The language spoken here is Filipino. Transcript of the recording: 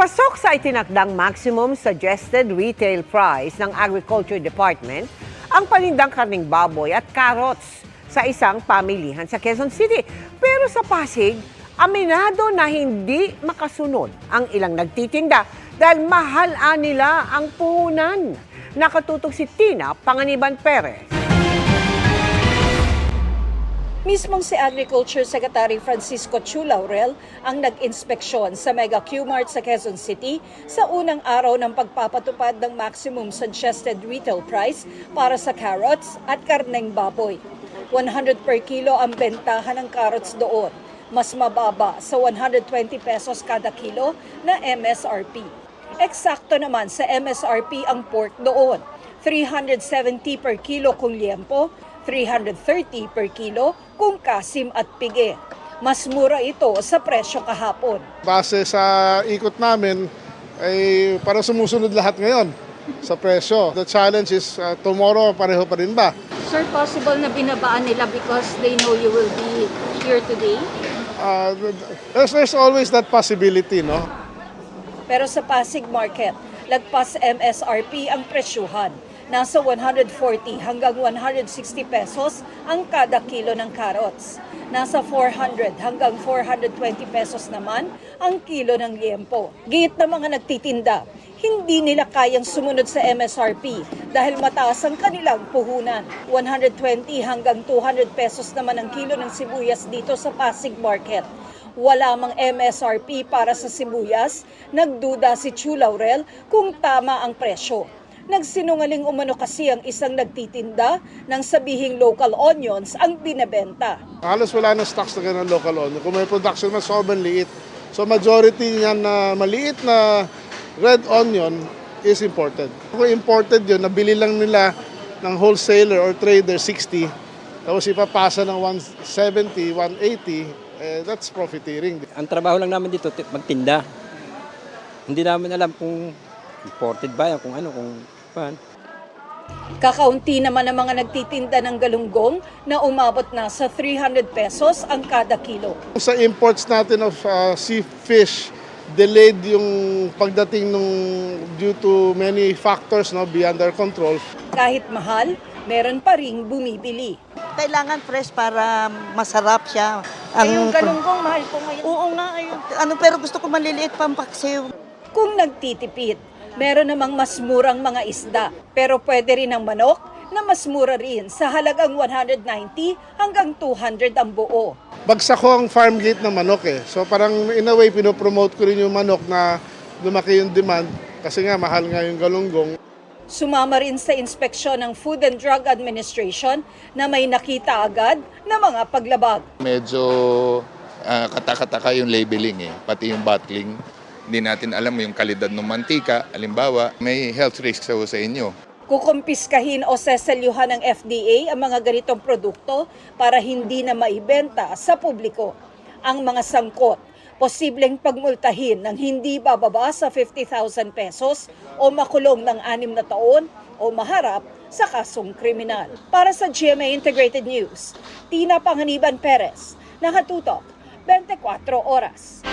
Pasok sa itinakdang maximum suggested retail price ng Agriculture Department ang panindang karning baboy at carrots sa isang pamilihan sa Quezon City. Pero sa Pasig, aminado na hindi makasunod ang ilang nagtitinda dahil mahal nila ang puhunan. Nakatutok si Tina Panganiban Perez. Mismong si Agriculture Secretary Francisco Chu Laurel ang nag-inspeksyon sa Mega Q-Mart sa Quezon City sa unang araw ng pagpapatupad ng maximum suggested retail price para sa carrots at karneng baboy. 100 per kilo ang bentahan ng carrots doon, mas mababa sa 120 pesos kada kilo na MSRP. Eksakto naman sa MSRP ang pork doon, 370 per kilo kung liempo, 330 per kilo kung kasim at pigi. Mas mura ito sa presyo kahapon. Base sa ikot namin, ay parang sumusunod lahat ngayon sa presyo. The challenge is tomorrow pareho pa rin ba? Sir, possible na binabaan nila because they know you will be here today? There's always that possibility, no? Pero sa Pasig Market, lagpas MSRP ang presyuhan. Nasa 140 hanggang 160 pesos ang kada kilo ng carrots. Nasa 400 hanggang 420 pesos naman ang kilo ng liempo. Git ng mga nagtitinda, hindi nila kayang sumunod sa MSRP dahil mataas ang kanilang puhunan. 120 hanggang 200 pesos naman ang kilo ng sibuyas dito sa Pasig Market. Wala mang MSRP para sa sibuyas, nagduda si Chu Laurel kung tama ang presyo. Nagsinungaling umano kasi ang isang nagtitinda nang sabihing local onions ang binebenta. Halos wala na stocks na ganun local onion. Kung may production na sobrang liit. So majority niyan na maliit na red onion is imported. Kung imported yun, nabili lang nila ng wholesaler or trader 60, tapos ipapasa ng 170, 180, that's profiteering. Ang trabaho lang namin dito, magtinda. Hindi namin alam kung imported ba yan, kung ano, kung pan. Kakaunti naman ang mga nagtitinda ng galunggong na umabot na sa 300 pesos ang kada kilo. Sa imports natin of sea fish, delayed yung pagdating due to many factors beyond our control. Kahit mahal, meron pa ring bumibili. Kailangan fresh para masarap siya. Yung galunggong mahal po ngayon. Oo nga, ayun. Pero gusto ko maliliit pampaksiw. Kung nagtitipid, meron namang mas murang mga isda. Pero pwede rin ang manok na mas mura rin sa halagang 190 hanggang 200 ang buo. Bagsak ko ang farm gate ng manok eh. So parang in a way, pinopromote ko rin yung manok na lumaki yung demand kasi nga mahal nga yung galunggong. Sumama rin sa inspeksyon ng Food and Drug Administration na may nakita agad na mga paglabag. Medyo katakataka yung labeling eh, pati yung bottling. Hindi natin alam yung kalidad ng mantika. Halimbawa, may health risk sa inyo. Kukumpiskahin o seselyuhan ng FDA ang mga ganitong produkto para hindi na maibenta sa publiko. Ang mga sangkot, posibleng pagmultahin ng hindi bababa sa 50,000 pesos o makulong ng 6 na taon o maharap sa kasong kriminal. Para sa GMA Integrated News, Tina Panganiban Perez, nakatutok 24 oras.